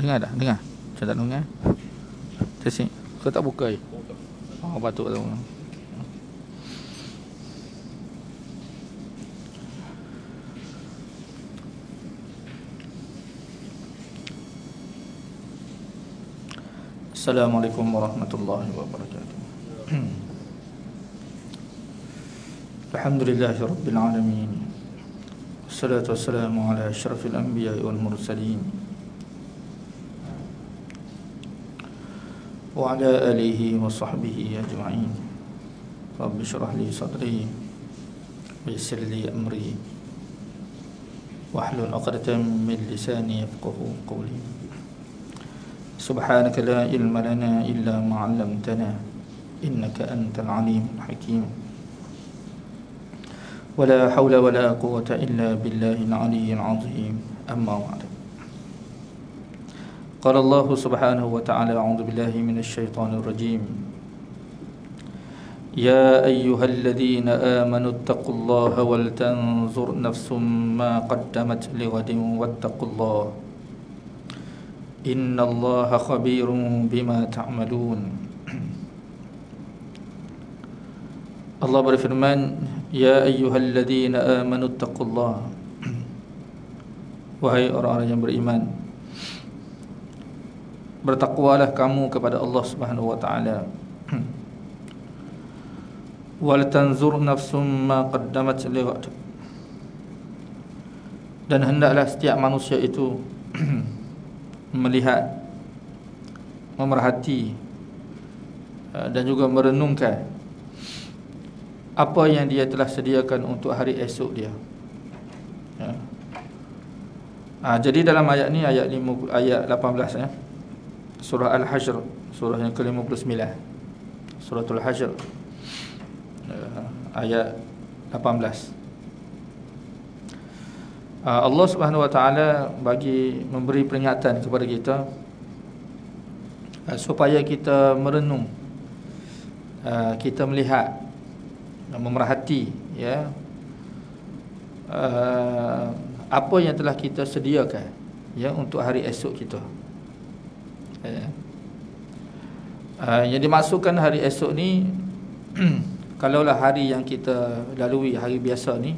Dengar dah? Dengar? Saya tak dengar. Testing. Kau tak buka je? Oh, patut tak buka. Assalamualaikum warahmatullahi wabarakatuh. Alhamdulillahi rabbil alamin. Wassalatu wassalamu ala asyrafil anbiya'i wal mursalin wa ala alihi wa sahbihi ajma'in. Rabbi syrah li sadri wa yassir li amri wahlul 'uqdatam min lisani yafqahu qawli. Subhanaka la ilma lana illa ma 'allamtana innaka antal alimul hakim. Wala hawla wala quwwata illa billahil aliyyil azim. Amma ba'd. Qala Allah subhanahu wa ta'ala, a'udzu billahi minasy syaithanir rajim. Ya ayyuhalladzina amanu taqullaha wal tanzur nafsum ma qaddamat lighadin wattaqullaha innallaha khabirun bima ta'malun. Allah berfirman, ya ayyuhalladzina amanu taqullaha, wahai orang-orang yang beriman, bertakwalah kamu kepada Allah Subhanahu wa taala. Wal tanzur nafsum ma qaddamat lighad, dan hendaklah setiap manusia itu melihat, memerhati dan juga merenungkan apa yang dia telah sediakan untuk hari esok dia. Ya. Jadi dalam ayat ni, ayat 18 ya, surah Al-Hashr, surah yang ke-59, suratul Hashr, ayat 18. Allah Subhanahu wa taala memberi peringatan kepada kita supaya kita merenung, kita melihat, memerhati ya, apa yang telah kita sediakan ya untuk hari esok kita. Yang dimaksudkan hari esok ni kalaulah hari yang kita lalui, hari biasa ni,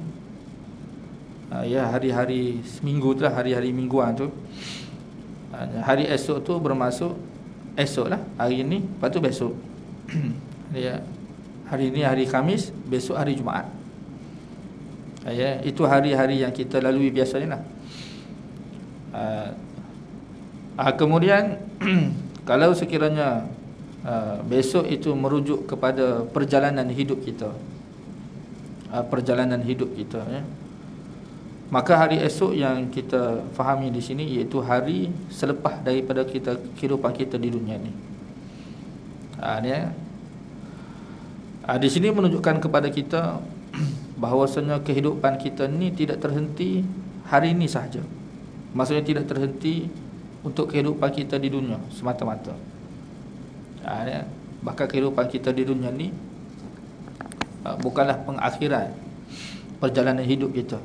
ya, hari-hari seminggu tu lah, hari-hari mingguan tu. Hari esok tu bermaksud esok lah, hari ni, lepas tu besok. Ya, hari ni hari Khamis, besok hari Jumaat. Ya, itu hari-hari yang kita lalui biasa ni lah. Kemudian kalau sekiranya besok itu merujuk kepada perjalanan hidup kita, perjalanan hidup kita ya, maka hari esok yang kita fahami di sini iaitu hari selepas daripada kehidupan kita di dunia ni. Di sini menunjukkan kepada kita bahawasanya kehidupan kita ni tidak terhenti hari ini sahaja. Maksudnya tidak terhenti untuk kehidupan kita di dunia semata-mata. Bahkan kehidupan kita di dunia ni bukanlah pengakhiran perjalanan hidup kita.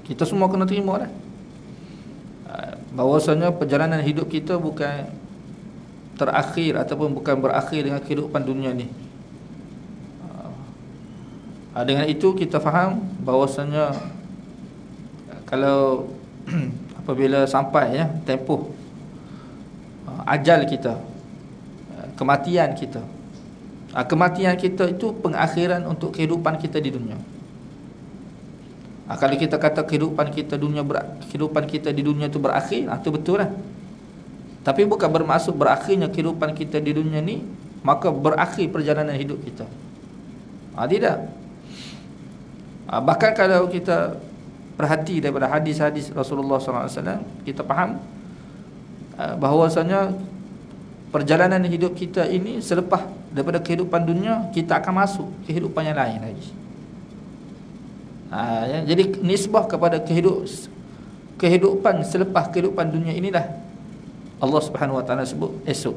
Kita semua kena terima lah bahawasanya perjalanan hidup kita bukan terakhir ataupun bukan berakhir dengan kehidupan dunia ni. Dengan itu kita faham bahawasanya kalau apabila sampai ya tempoh ajal kita, kematian kita, kematian kita itu pengakhiran untuk kehidupan kita di dunia. Kalau kita kata kehidupan kita di dunia itu berakhir, itu betul lah. Tapi bukan bermaksud berakhirnya kehidupan kita di dunia ni maka berakhir perjalanan hidup kita. Tidak. Bahkan kalau kita perhati daripada hadis-hadis Rasulullah SAW, kita faham bahawasanya perjalanan hidup kita ini selepas daripada kehidupan dunia, kita akan masuk kehidupan yang lain lagi. Jadi nisbah kepada kehidupan selepas kehidupan dunia inilah Allah Subhanahu wa taala sebut esok.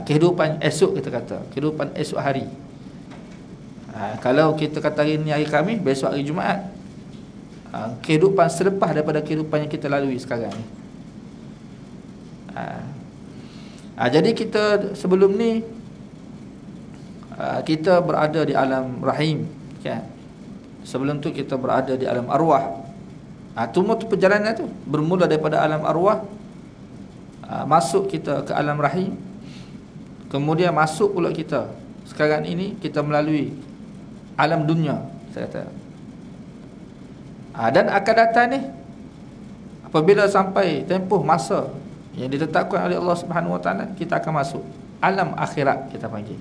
Kehidupan esok, kita kata kehidupan esok hari. Kalau kita kata hari ni hari Khamis, besok hari Jumaat. Kehidupan selepas daripada kehidupan yang kita lalui sekarang ni. Jadi kita sebelum ni kita berada di alam rahim, kan? Sebelum tu kita berada di alam arwah. Semua tu perjalanan tu bermula daripada alam arwah, masuk kita ke alam rahim, kemudian masuk pula kita sekarang ini kita melalui alam dunia, saya kata. Dan akan datang ni, apabila sampai tempoh masa yang ditetapkan oleh Allah Subhanahu Wa Taala, kita akan masuk alam akhirat, kita panggil,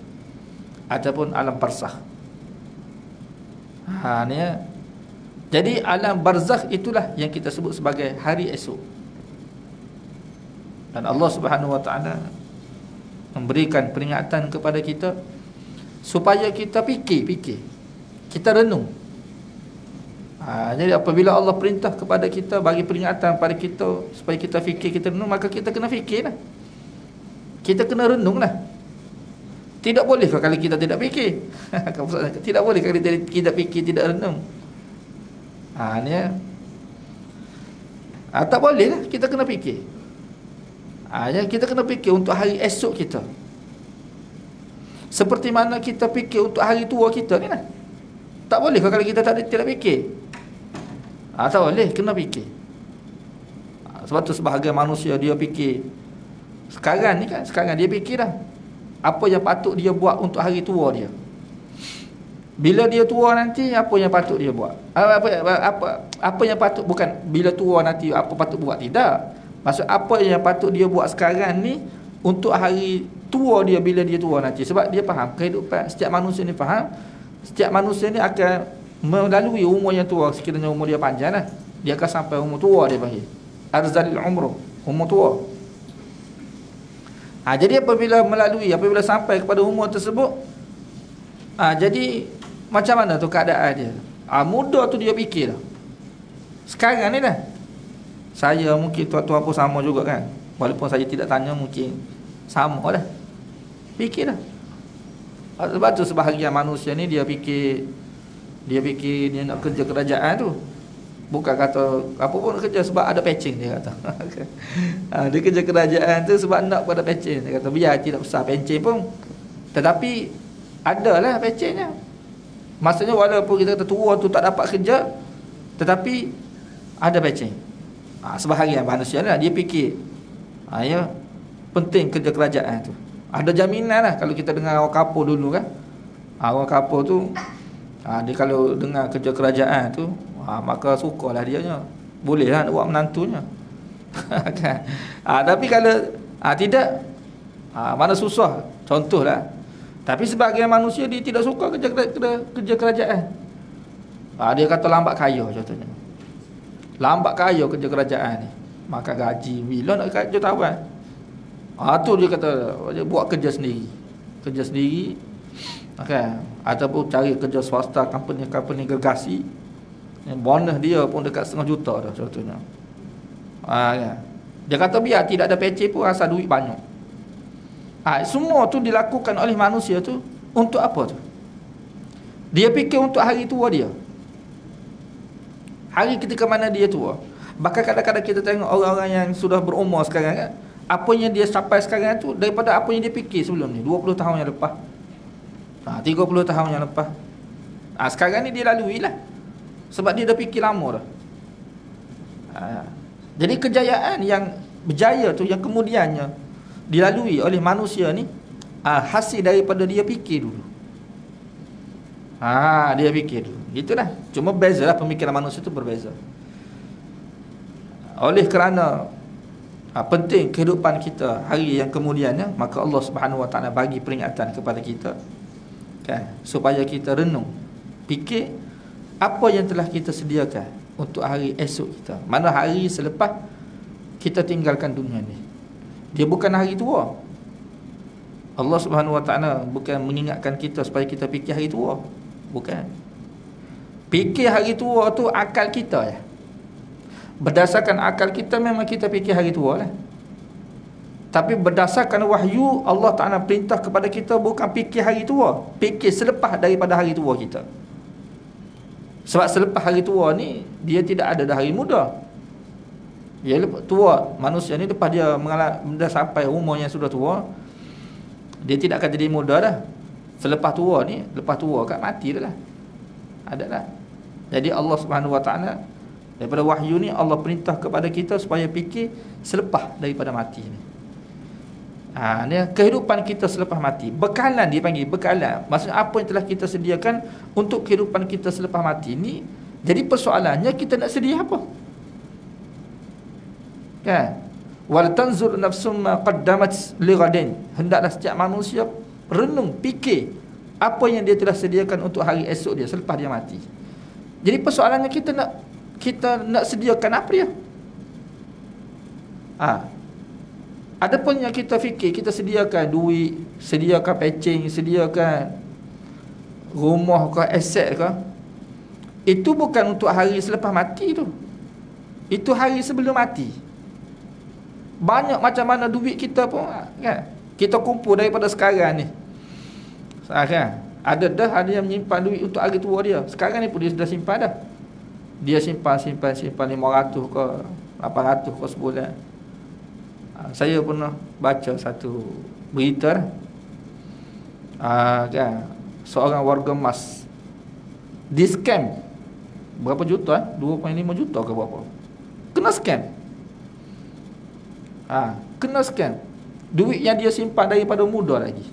ataupun alam barzakh. Ni ya. Jadi alam barzakh itulah yang kita sebut sebagai hari esok. Dan Allah Subhanahu Wa Taala memberikan peringatan kepada kita supaya kita fikir, kita renung. Jadi apabila Allah perintah kepada kita, bagi peringatan pada kita supaya kita fikir, kita renung, maka kita kena fikirlah. Kita kena renunglah. Tidak boleh kalau kita tidak fikir. Tidak boleh kalau kita tidak fikir, tidak renung. Ni ya. Tak boleh lah, kita kena fikir. Kita kena fikir untuk hari esok kita. Seperti mana kita fikir untuk hari tua kita ni lah. Tak boleh kalau kita tidak fikir. Tak boleh, kena fikir. Sebab tu sebahagian manusia dia fikir sekarang ni kan, sekarang dia fikir dah apa yang patut dia buat untuk hari tua dia. Bila dia tua nanti, apa yang patut dia buat? Apa yang patut, bukan bila tua nanti apa patut buat, tidak. Maksud apa yang patut dia buat sekarang ni untuk hari tua dia bila dia tua nanti. Sebab dia faham kehidupan setiap manusia ni, faham setiap manusia ni akan melalui umur yang tua. Sekiranya umur dia panjang lah, dia akan sampai umur tua, dia panggil arzalil umur, umur tua. Jadi apabila sampai kepada umur tersebut, jadi macam mana tu keadaan dia? Muda tu dia fikir dah. Sekarang ni dah, saya mungkin tuan-tuan pun sama juga kan, walaupun saya tidak tanya, mungkin sama dah, fikir dah. Sebab tu sebahagian manusia ni dia fikir dia nak kerja kerajaan tu, bukan kata apa pun kerja sebab ada patching, dia kata. Dia kerja kerajaan tu sebab nak pada patching. Dia kata biar tidak usah patching pun, tetapi adalah patchingnya. Maksudnya walaupun kita kata tua tu tak dapat kerja, tetapi ada patching. Sebahagian manusia lah dia fikir ya, penting kerja kerajaan tu. Ada jaminan lah. Kalau kita dengar orang kapur dulu kan, orang kapur tu dia kalau dengar kerja kerajaan tu, maka sukalah dianya, boleh lah nak buat menantunya. Kan? Tapi kalau tidak, mana susah. Contohlah, tapi sebahagian manusia dia tidak suka kerja kerajaan. Dia kata lambat kaya, contohnya. Lambat kaya kerja kerajaan ni, maka gaji bila nak kerja tawan. Tu dia kata buat kerja sendiri. Kerja sendiri, okay. Ataupun cari kerja swasta, company gergasi, yang bonus dia pun dekat 500,000 dah, contohnya. Kan? Dia kata biar tidak ada PC pun asal duit banyak. Semua tu dilakukan oleh manusia tu untuk apa tu? Dia fikir untuk hari tua dia, hari ketika mana dia tua. Bahkan kadang-kadang kita tengok orang-orang yang sudah berumur sekarang kan, apa yang dia sampai sekarang tu daripada apa yang dia fikir sebelum ni, 20 tahun yang lepas, 30 tahun yang lepas. Sekarang ni dia lalui lah, sebab dia dah fikir lama dah. Jadi kejayaan yang berjaya tu, yang kemudiannya dilalui oleh manusia ni, hasil daripada dia fikir dulu. Dia fikir dulu. Itulah. Cuma bezalah, pemikiran manusia tu berbeza. Oleh kerana penting kehidupan kita hari yang kemudiannya, maka Allah Subhanahu Wa Taala bagi peringatan kepada kita, kan, supaya kita renung, fikir apa yang telah kita sediakan untuk hari esok kita. Mana hari selepas kita tinggalkan dunia ni. Dia bukan hari tua. Allah Subhanahu Wa Taala bukan mengingatkan kita supaya kita fikir hari tua. Bukan. Fikir hari tua tu akal kita ya. Berdasarkan akal kita memang kita fikir hari tua lah. Tapi berdasarkan wahyu, Allah Ta'ala perintah kepada kita bukan fikir hari tua, fikir selepas daripada hari tua kita. Sebab selepas hari tua ni, dia tidak ada dah hari muda. Ya lepas tua, manusia ni lepas dia dah sampai umur yang sudah tua, dia tidak akan jadi muda dah. Selepas tua ni, lepas tua kan mati dah lah. Ada lah. Jadi Allah Subhanahu Wa Taala daripada wahyu ni Allah perintah kepada kita supaya fikir selepas daripada mati ni. Ni kehidupan kita selepas mati. Bekalan dia panggil, bekalan. Maksudnya apa yang telah kita sediakan untuk kehidupan kita selepas mati ni. Jadi persoalannya kita nak sedia apa? Kan? Wal tanzur nafsum ma qaddamat lighadin. Hendaklah setiap manusia renung, fikir apa yang dia telah sediakan untuk hari esok dia selepas dia mati. Jadi persoalannya kita nak sediakan apa dia? Adapun yang kita fikir, kita sediakan duit, sediakan patching, sediakan rumah ke, aset ke, itu bukan untuk hari selepas mati tu. Itu hari sebelum mati. Banyak macam mana duit kita pun kan, kita kumpul daripada sekarang ni. Kan? Ada yang menyimpan duit untuk hari tua dia. Sekarang ni pun dia sudah simpan dah. Dia simpan 500 ke 800 ke sebulan. Saya pernah baca satu berita kan, seorang warga emas di scam berapa juta, 2.5 juta ke berapa, kena scam. Kena scam. Duit yang dia simpan daripada muda lagi.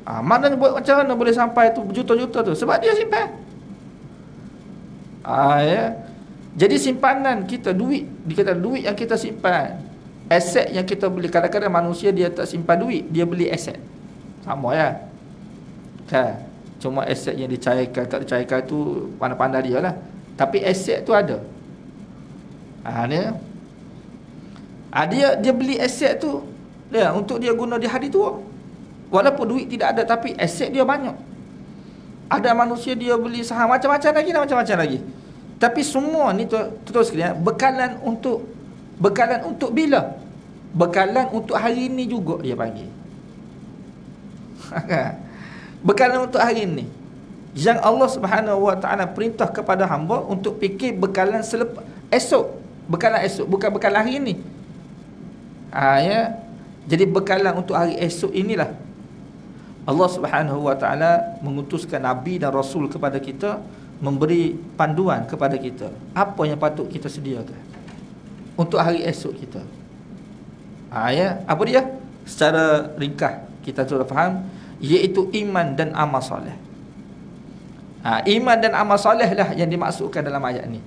Mana macam mana boleh sampai tu berjuta-juta tu? Sebab dia simpan. Ya. Jadi simpanan kita, duit, dikata duit yang kita simpan, aset yang kita beli. Kadang-kadang manusia dia tak simpan duit, dia beli aset. Sama ya. Kan? Cuma aset yang dicairkan tak dicairkan tu pandai-pandai dia lah. Tapi aset tu ada. Dia beli aset tu dia untuk dia guna di hari tua. Walaupun duit tidak ada, tapi aset dia banyak. Ada manusia dia beli saham macam-macam lagi. Tapi semua ni terus sekalian bekalan untuk bila? Bekalan untuk hari ni juga dia panggil. Bekalan untuk hari ni. Yang Allah Subhanahu Wa Taala perintah kepada hamba untuk fikir bekalan esok. Bekalan esok, bukan bekalan hari ni. Ya. Jadi bekalan untuk hari esok inilah Allah Subhanahu Wa Taala mengutuskan nabi dan rasul kepada kita, memberi panduan kepada kita apa yang patut kita sediakan untuk hari esok kita. Ya, apa dia? Secara ringkas kita sudah faham, iaitu iman dan amal soleh. Iman dan amal soleh lah yang dimaksudkan dalam ayat ni.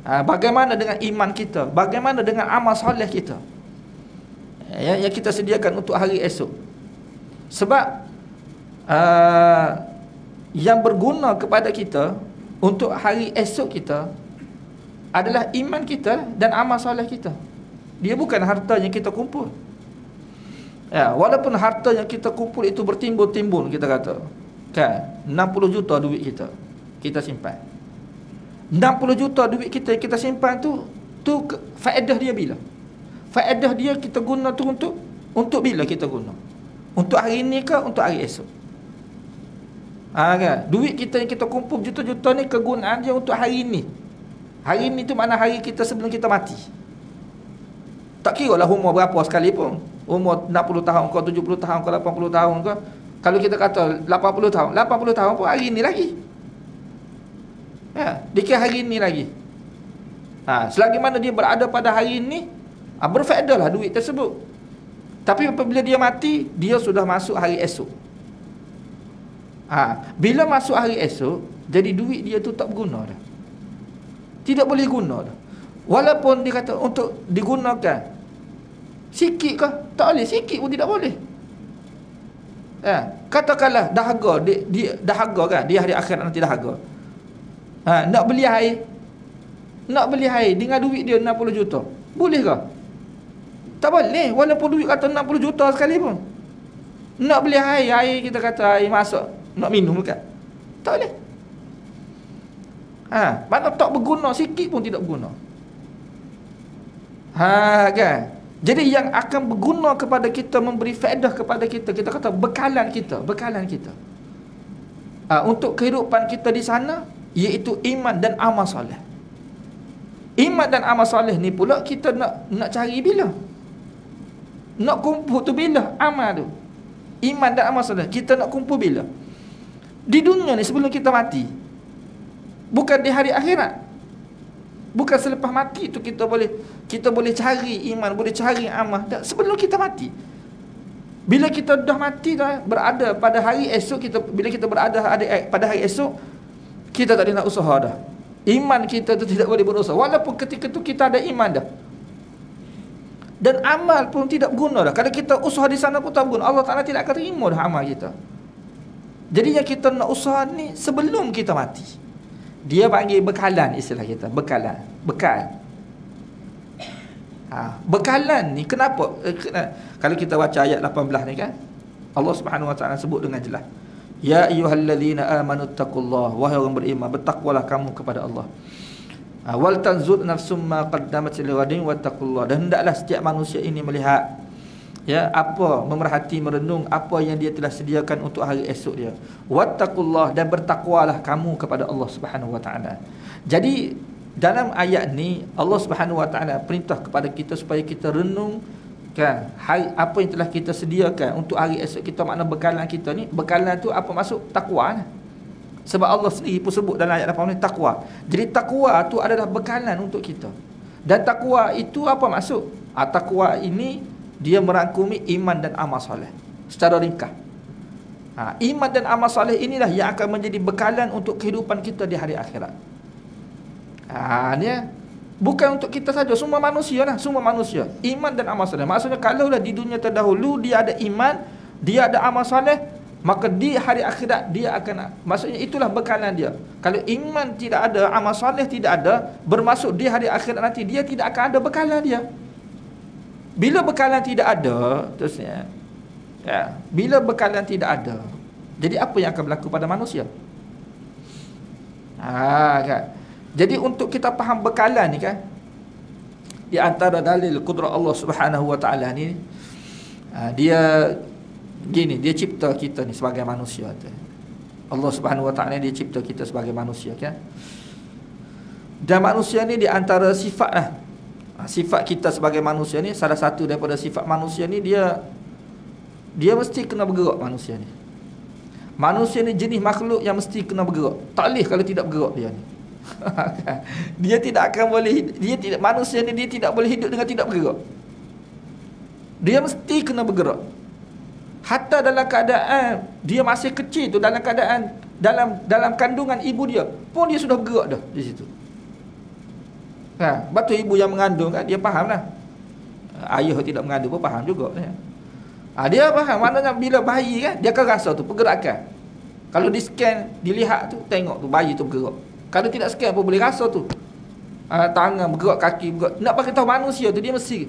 Bagaimana dengan iman kita? Bagaimana dengan amal soleh kita? Yang kita sediakan untuk hari esok. Sebab yang berguna kepada kita untuk hari esok kita adalah iman kita dan amal soleh kita. Dia bukan harta yang kita kumpul. Walaupun harta yang kita kumpul itu bertimbun-timbun, kita kata kan, 60 juta duit kita simpan. 60 juta duit kita simpan tu faedah dia bila? Faedah dia kita guna tu untuk bila kita guna? Untuk hari ni ke untuk hari esok? Kan? Duit kita yang kita kumpul juta-juta ni kegunaan dia untuk hari ni. Hari ni tu mana hari kita sebelum kita mati. Tak kira lah umur berapa sekalipun. Umur 60 tahun ke 70 tahun ke 80 tahun ke. Kalau kita kata 80 tahun pun hari ni lagi. Dikira hari ni lagi. Selagi mana dia berada pada hari ni, berfaedah lah duit tersebut. Tapi apabila dia mati, dia sudah masuk hari esok. Bila masuk hari esok, jadi duit dia tu tak berguna dah. Tidak boleh guna dah. Walaupun dia kata untuk digunakan sikit ke, tak boleh. Sikit pun tidak boleh. Katakanlah dahaga, dia dahaga kan, dia hari akhirat nanti dahaga. Nak beli air dengan duit dia 60 juta. Boleh ke? Tak boleh. Walaupun duit kata 60 juta sekali pun. Nak beli air kita kata air masuk, nak minum dekat, tak boleh. Mana tak berguna, sikit pun tidak berguna. Kan? Jadi yang akan berguna kepada kita, memberi faedah kepada kita, kita kata bekalan kita. Untuk kehidupan kita di sana, iaitu iman dan amal soleh. Iman dan amal soleh ni pula kita nak cari bila? Nak kumpul tu bila? Amal tu, iman dan amal soleh kita nak kumpul bila? Di dunia ni sebelum kita mati, bukan di hari akhirat. Bukan selepas mati tu kita boleh cari iman, boleh cari amal. Tak, sebelum kita mati. Bila kita dah mati dah, berada pada hari esok bila kita berada pada hari esok, kita tak ada nak usaha dah. Iman kita tu tidak boleh berusaha. Walaupun ketika tu kita ada iman dah. Dan amal pun tidak berguna dah. Kalau kita usaha di sana pun tak berguna. Allah Ta'ala tidak akan terima dah amal kita. Jadi yang kita nak usaha ni sebelum kita mati. Dia panggil bekalan, istilah kita. Bekal. Bekalan ni kenapa? Kalau kita baca ayat 18 ni kan, Allah Subhanahu Wa Ta'ala sebut dengan jelas. Ya ayyuhallazina amanu taqullaha, wahai orang beriman, bertakwalah kamu kepada Allah. Wal tanzur nafsum ma qaddamat lighadin wattaqullah. Dan hendaklah setiap manusia ini melihat, ya, apa, memerhati, merenung apa yang dia telah sediakan untuk hari esok dia. Wattaqullah, dan bertakwalah kamu kepada Allah Subhanahu Wa Ta'ala. Jadi dalam ayat ni Allah Subhanahu Wa Ta'ala perintah kepada kita supaya kita renung kan apa yang telah kita sediakan untuk hari esok kita. Makna bekalan kita ni, bekalan tu apa maksud? Takwa lah. Sebab Allah sendiri pun sebut dalam ayat 8 ni takwa. Jadi takwa tu adalah bekalan untuk kita. Dan takwa itu apa maksud? Takwa ini dia merangkumi iman dan amal soleh secara ringkas. Iman dan amal soleh inilah yang akan menjadi bekalan untuk kehidupan kita di hari akhirat. Ni bukan untuk kita saja, semua manusia lah, semua manusia. Iman dan amal soleh. Maksudnya kalaulah di dunia terdahulu dia ada iman, dia ada amal soleh, maka di hari akhirat dia akan, maksudnya itulah bekalan dia. Kalau iman tidak ada, amal soleh tidak ada, bermaksud di hari akhirat nanti dia tidak akan ada bekalan dia. Bila bekalan tidak ada, terusnya bila bekalan tidak ada, jadi apa yang akan berlaku pada manusia? Kan? Jadi untuk kita faham bekalan ni kan, di antara dalil kudrat Allah Subhanahu Wa Ta'ala ni, dia gini, dia cipta kita ni sebagai manusia tu. Allah Subhanahu Wa Ta'ala dia cipta kita sebagai manusia kan. Dan manusia ni di antara sifat lah, sifat kita sebagai manusia ni, salah satu daripada sifat manusia ni, dia mesti kena bergerak. Manusia ni jenis makhluk yang mesti kena bergerak. Tak boleh kalau tidak bergerak dia ni. Dia tidak akan boleh, manusia ni dia tidak boleh hidup dengan tidak bergerak. Dia mesti kena bergerak. Hatta dalam keadaan dia masih kecil tu, dalam keadaan dalam kandungan ibu dia pun dia sudah bergerak dah di situ. Betul ibu yang mengandung kan, dia faham lah. Ayah tidak mengandung pun faham juga. Dia faham, maknanya bila bayi kan, dia akan rasa tu pergerakan. Kalau di scan, dilihat tu, tengok tu bayi tu bergerak. Kalau tidak scan pun boleh rasa tu. Tangan bergerak, kaki bergerak. Nak bagi tahu manusia tu dia mesti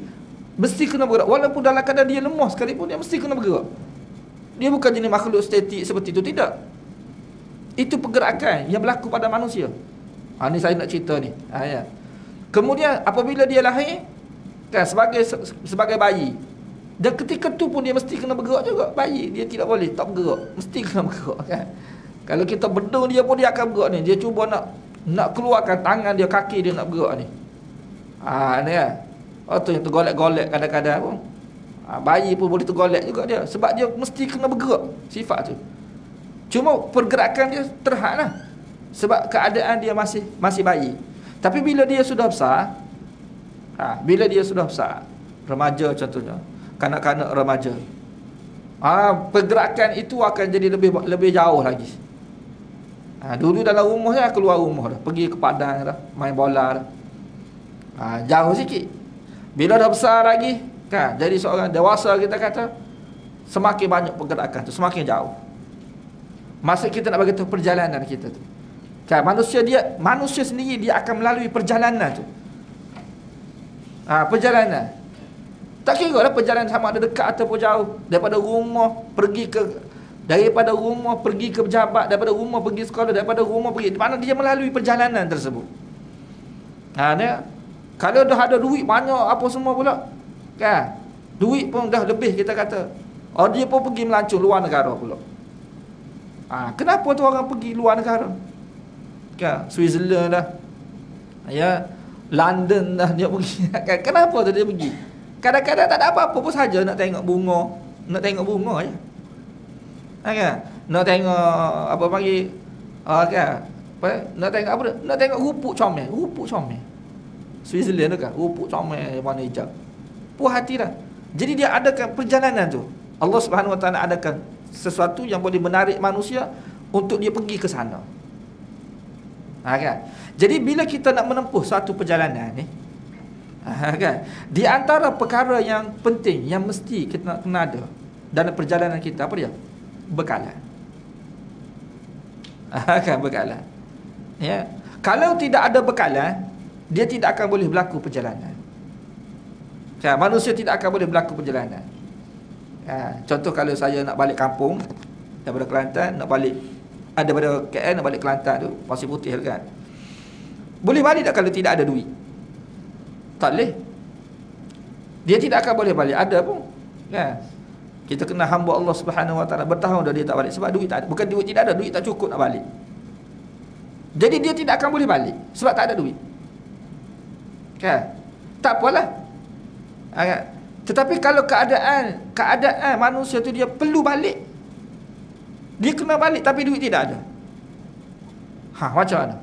kena bergerak. Walaupun dalam keadaan dia lemah sekalipun, dia mesti kena bergerak. Dia bukan jenis makhluk statik seperti itu, tidak. Itu pergerakan yang berlaku pada manusia. Ni saya nak cerita ni. Ya. Kemudian apabila dia lahir kan, sebagai bayi, dan ketika tu pun dia mesti kena bergerak juga. Bayi dia tidak boleh tak bergerak, mesti kena bergerak kan. Kalau kita bedung dia pun dia akan bergerak ni. Dia cuba nak keluarkan tangan dia, kaki dia nak bergerak ni. Ni kan. Tu yang tergolek-golek kadang-kadang pun. Bayi pun boleh tergolek juga dia, sebab dia mesti kena bergerak, sifat tu. Cuma pergerakan dia terhad lah, sebab keadaan dia masih bayi. Tapi bila dia sudah besar, remaja contohnya, kanak-kanak remaja, pergerakan itu akan jadi lebih jauh lagi. Dulu dalam rumah saya, keluar rumah dah, pergi ke padang dah, main bola dah, jauh sikit. Bila dah besar lagi kan, jadi seorang dewasa, kita kata semakin banyak pergerakan tu, semakin jauh. Maksud kita nak bagi tahu perjalanan kita tu kan, manusia sendiri dia akan melalui perjalanan tu. Perjalanan tak kira lah perjalanan sama ada dekat ataupun jauh. Daripada rumah pergi ke pejabat, daripada rumah pergi sekolah, daripada rumah pergi, di mana dia melalui perjalanan tersebut. Kalau dah ada duit banyak apa semua pula kan, duit pun dah lebih, kita kata, dia pun pergi melancong luar negara pula. Kenapa tu orang pergi luar negara kan, Switzerland lah ya, London dah dia pergi. Kenapa tu dia pergi? Kadang-kadang tak ada apa-apa pun saja nak tengok bunga. Nak tengok bunga je. Kan? Nak tengok apa panggil kan? Apa? Nak tengok apa? Nak tengok rupuk comel. Rupuk comel. Switzerland tu kan, rupuk comel warna hijau. Puas hati dah. Jadi dia adakan perjalanan tu. Allah Subhanahu Wa Taala adakan sesuatu yang boleh menarik manusia untuk dia pergi ke sana. Kan? Jadi bila kita nak menempuh satu perjalanan ni, kan? Di antara perkara yang penting yang mesti kita nak kena ada dalam perjalanan kita, apa dia? Bekalan. Kan, bekalan. Ya. Kalau tidak ada bekalan, dia tidak akan boleh berlaku perjalanan. Kan? Manusia tidak akan boleh berlaku perjalanan. Contoh kalau saya nak balik kampung daripada Kelantan, nak balik daripada KL nak balik Kelantan tu, Pasir Putih kan. Boleh balik tak kalau tidak ada duit? Tak boleh. Dia tidak akan boleh balik. Ada pun kan. Kita kena hamba Allah Subhanahu Wa Taala bertahun dah dia tak balik sebab duit tak ada. Bukan duit tidak ada, duit tak cukup nak balik. Jadi dia tidak akan boleh balik sebab tak ada duit. Kan? Tak apalah. Kan? Tetapi kalau keadaan manusia tu dia perlu balik, dia kena balik tapi duit tidak ada. Macam mana?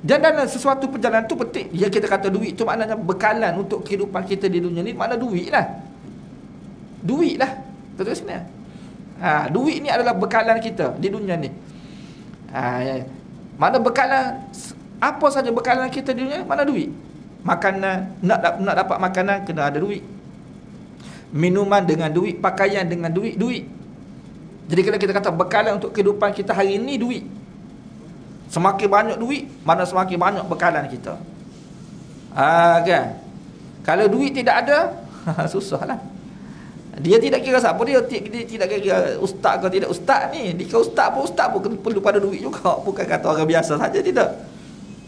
Dan dalam sesuatu perjalanan tu penting. Ya, kita kata duit tu maknanya bekalan untuk kehidupan kita di dunia ni. Makna duit lah. Duit lah. Betul sini. Duit ni adalah bekalan kita di dunia ni. Ya. Mana bekalan, apa saja bekalan kita di dunia, mana duit. Makanan, nak dapat makanan kena ada duit. Minuman dengan duit, pakaian dengan duit. Jadi kalau kita kata bekalan untuk kehidupan kita hari ini, duit. Semakin banyak duit, mana semakin banyak bekalan kita. Kan? Kalau duit tidak ada, susahlah. Dia tidak kira siapa dia tidak kira ustaz ke tidak ustaz ni. Dia ustaz pun perlu pada duit juga. Bukan kata orang biasa saja, tidak.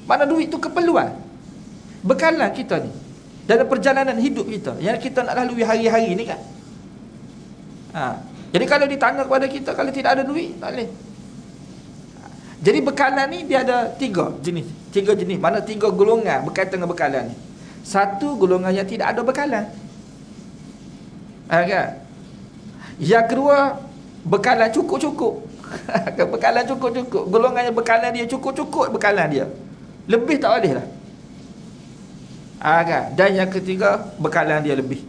Mana duit tu keperluan. Bekalan kita ni dalam perjalanan hidup kita yang kita nak lalui hari-hari ni kan. Jadi kalau ditanya kepada kita, kalau tidak ada duit, tak boleh. Jadi bekalan ni dia ada tiga jenis. Mana tiga golongan berkaitan dengan bekalan ni. Satu, golongan yang tidak ada bekalan. Kan? Yang kedua, bekalan cukup-cukup. Bekalan cukup-cukup. Golongan yang bekalan dia cukup-cukup, bekalan dia lebih tak boleh lah. Kan? Dan yang ketiga, bekalan dia lebih.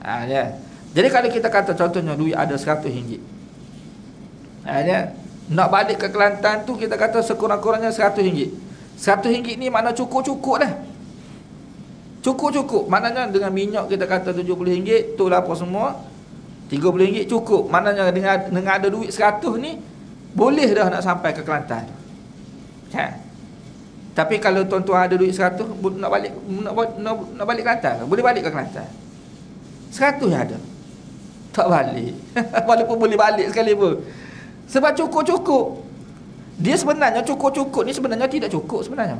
Ya. Jadi kalau kita kata contohnya duit ada RM100, ya, nak balik ke Kelantan tu kita kata sekurang-kurangnya RM100. RM100 ni makna cukup-cukup dah. Cukup-cukup. Maknanya dengan minyak kita kata RM70, tu lah apa semua, RM30 cukup. Maknanya dengan ada duit 100 ni boleh dah nak sampai ke Kelantan. Kan? Tapi kalau tuan-tuan ada duit 100 nak balik Kelantan, boleh balik ke Kelantan? 100 yang ada. Tak balik. Walaupun boleh balik sekali pun. Sebab cukup-cukup. Dia sebenarnya cukup-cukup ni sebenarnya tidak cukup sebenarnya.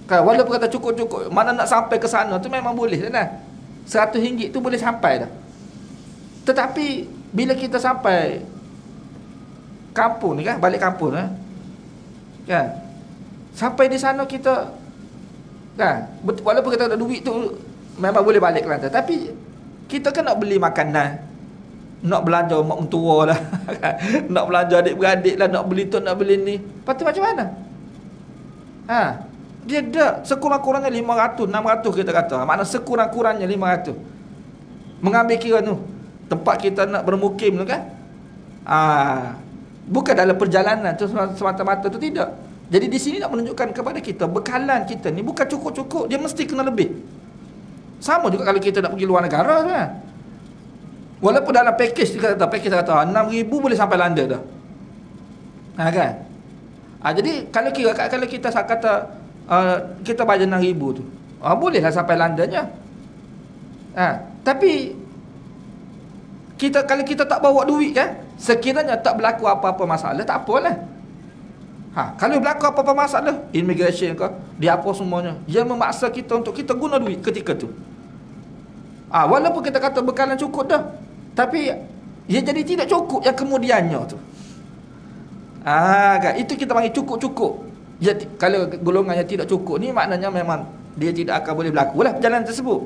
Kan, walaupun kata cukup-cukup, mana nak sampai ke sana tu memang boleh dah. RM100 tu boleh sampai dah. Tetapi bila kita sampai kampung ni kan, balik kampung kan, sampai di sana kita kan, walaupun kita ada duit tu memang boleh balik Kelantan, tapi kita kan nak beli makanan, nak belanja mak mentua lah, nak belanja adik-beradik lah, nak beli tu, nak beli ni. Lepas tu macam mana? Dia dah sekurang-kurangnya 500, 600 kita kata. Makna sekurang-kurangnya 500. Mengambil kira tu tempat kita nak bermukim tu kan. Bukan dalam perjalanan tu semata-mata tu, tidak. Jadi di sini nak menunjukkan kepada kita bekalan kita ni bukan cukup-cukup, dia mesti kena lebih. Sama juga kalau kita nak pergi luar negara kan. Walaupun dalam package kita kata 6,000 boleh sampai London dah. Kan? Jadi kalau kita kata kita bayar 6,000 tu, bolehlah sampai Londonnya. Tapi kalau kita tak bawa duit kan, sekiranya tak berlaku apa-apa masalah, tak apalah. Kalau berlaku apa-apa masalah, immigration ke, dia apa semuanya, dia memaksa kita untuk kita guna duit ketika tu. Walaupun kita kata bekalan cukup dah, tapi ia jadi tidak cukup yang kemudiannya tu. Kan? Itu kita panggil cukup-cukup. Kalau golongan yang tidak cukup ni, maknanya memang dia tidak akan boleh berlaku lah perjalanan tersebut.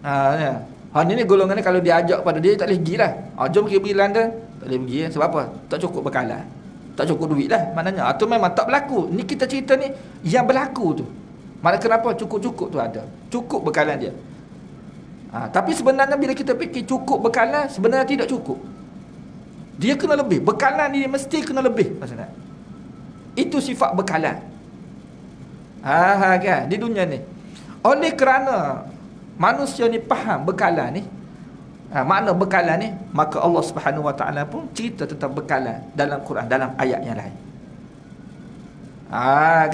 Ya. Ni golongan ni kalau diajak pada dia tak boleh pergi lah. Jom kita pergi London, tak boleh pergi. Sebab apa? Tak cukup bekalan, tak cukup duit lah maknanya. Atau memang tak berlaku. Ni kita cerita ni yang berlaku tu. Mana kenapa cukup-cukup tu ada, cukup bekalan dia. Tapi sebenarnya bila kita fikir cukup bekalan, sebenarnya tidak cukup. Dia kena lebih. Bekalan dia mesti kena lebih maksudnya. Itu sifat bekalan. Kan di dunia ni. Oleh kerana manusia ni faham bekalan ni, makna bekalan ni, maka Allah Subhanahu Wa Taala pun cerita tentang bekalan dalam Quran, dalam ayat yang lain.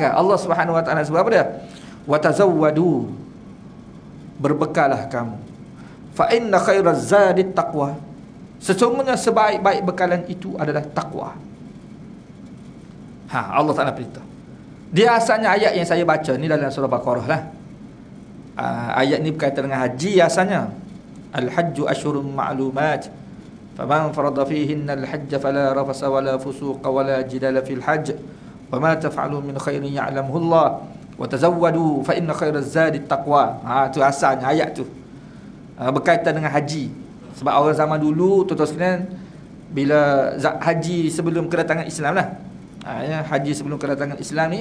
Kan Allah Subhanahu Wa Taala sebut apa dia? Wa tazawwadu, berbekalah kamu. Fa inna khairaz zadi taqwa. Sesungguhnya sebaik-baik bekalan itu adalah takwa. Allah Ta'ala beritahu. Dia asalnya ayat yang saya baca ni dalam surah Baqarah lah. Ayat ni berkaitan dengan haji asalnya. Al-hajju ashurun ma'lumat. Faman farada fihinna al-hajja fala rafasa wala fusuqa wala jidala fil hajj. Wa ma taf'alu min khairin ya'lamuhu Allah. Wa tazawwadu fa inna khairaz zadi taqwa. Tu asalnya ayat tu. Berkaitan dengan haji. Sebab orang zaman dulu, tuan-tuan sekalian, bila haji sebelum kedatangan Islam lah, haji sebelum kedatangan Islam ni,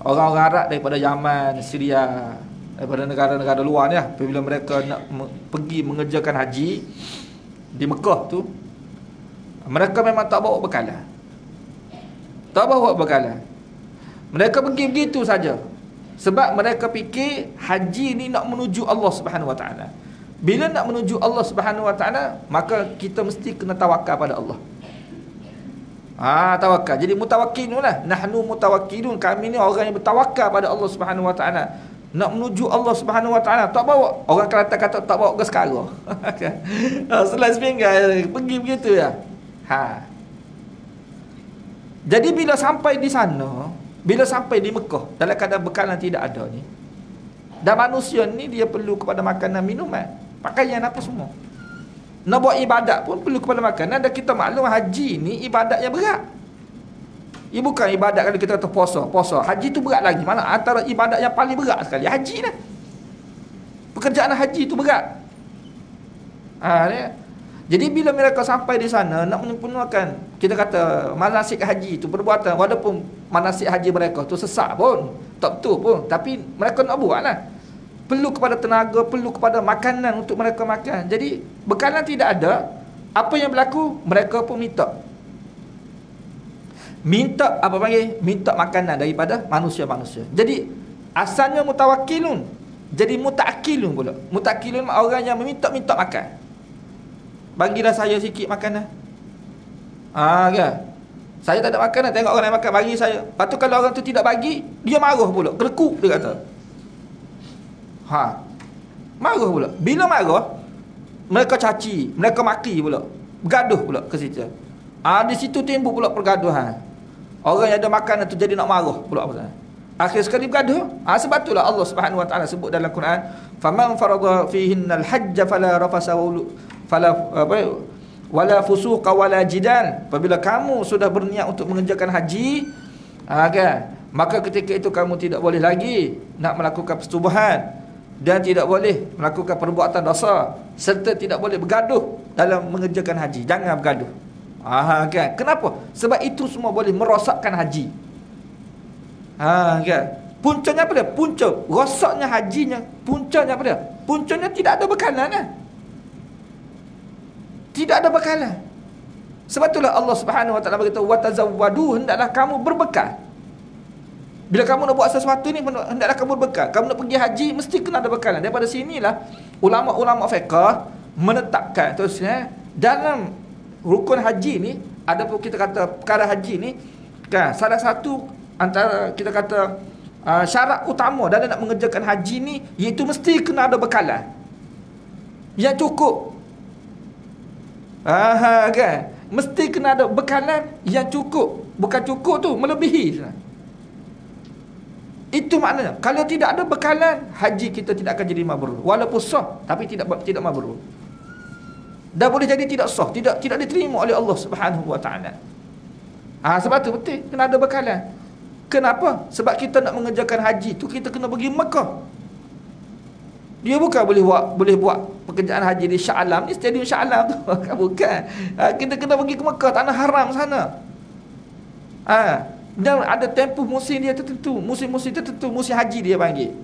orang-orang Arab daripada Yaman, Syria, daripada negara-negara luar ni lah, bila mereka nak pergi mengerjakan haji di Mekah tu, mereka memang tak bawa bekalan. Tak bawa bekalan. Mereka pergi begitu saja. Sebab mereka fikir haji ni nak menuju Allah Subhanahu Wa Taala. Bila nak menuju Allah Subhanahu Wa Taala, maka kita mesti kena tawakal pada Allah. Tawakal. Jadi mutawakkilun lah. Nahnu mutawakkilun. Kami ni orang yang bertawakal pada Allah Subhanahu Wa Taala. Nak menuju Allah Subhanahu Wa Taala, tak bawa. Orang Kelantan kata tak bawa gas kara. Selai sepinggan pergi begitu ya. Jadi bila sampai di sana, bila sampai di Mekah, dalam keadaan bekalan tidak ada ni, dan manusia ni dia perlu kepada makanan, minuman, pakaian apa semua. Nak buat ibadat pun perlu kepada makanan. Dan kita maklum haji ni ibadat yang berat. Ia bukan ibadat kalau kita kata puasa. Haji tu berat lagi. Mana antara ibadat yang paling berat sekali haji lah. Pekerjaan haji tu berat. Jadi bila mereka sampai di sana nak menyempurnakan, kita kata manasik haji tu, perbuatan, walaupun manasik haji mereka tu sesak pun, tak betul pun, tapi mereka nak buat lah. Perlu kepada tenaga, perlu kepada makanan untuk mereka makan. Jadi bekalan tidak ada. Apa yang berlaku? Mereka pun minta apa panggil? Minta makanan daripada manusia-manusia. Jadi asalnya mutawakkilun, jadi mutaakkilun pula. Mutaakkilun orang yang meminta-minta makan. Bagilah saya sikit makanan. Kan? Saya tak ada makanan, tengok orang lain makan, bagi saya. Lepas tu kalau orang tu tidak bagi, dia marah pula, kelekuk dia kata. Marah pula. Bila marah, mereka caci, mereka maki pula, bergaduh pula ke situ. Di situ timbul pula pergaduhan. Orang yang ada makanan tu jadi nak marah pula. Akhir sekali bergaduh. Sebab itulah Allah Subhanahu Wa Taala sebut dalam Quran, faman farada fihinnal hajja fala rafasa wala fusuqa wala jidal. Apabila kamu sudah berniat untuk mengerjakan haji, kan, maka ketika itu kamu tidak boleh lagi nak melakukan persetubuhan dan tidak boleh melakukan perbuatan dosa, serta tidak boleh bergaduh dalam mengerjakan haji. Jangan bergaduh. Kan? Kenapa? Sebab itu semua boleh merosakkan haji. Kan? Puncanya apa dia? Punca rosaknya hajinya, puncanya apa dia? Puncanya tidak ada bekalan lah. Tidak ada bekalan. Sebab itulah Allah Subhanahu Wa Taala berkata, wa tazawwadu, hendaklah kamu berbekal. Bila kamu nak buat sesuatu ni, hendaklah kamu berbekal. Kamu nak pergi haji, mesti kena ada bekalan. Daripada sinilah ulama-ulama fiqh menetapkan terusnya dalam rukun haji ni, ada pun kita kata perkara haji ni, kan, salah satu antara kita kata syarat utama dalam nak mengerjakan haji ni, iaitu mesti kena ada bekalan yang cukup. Kan, mesti kena ada bekalan yang cukup. Bukan cukup tu, melebihi. Itu maknanya. Kalau tidak ada bekalan, haji kita tidak akan jadi mabrur. Walaupun sah, tapi tidak mabrur. Dah boleh jadi tidak sah, tidak diterima oleh Allah Subhanahu Wa Taala. Sebab tu betul kena ada bekalan. Kenapa? Sebab kita nak mengerjakan haji tu kita kena pergi Mekah. Dia bukan boleh buat pekerjaan haji di Shah Alam, ni stadium Shah Alam tu. Bukan. Kita kena pergi ke Mekah, tanah haram sana. Dan ada tempoh musim dia tertentu, musim-musim tertentu, musim haji dia panggil.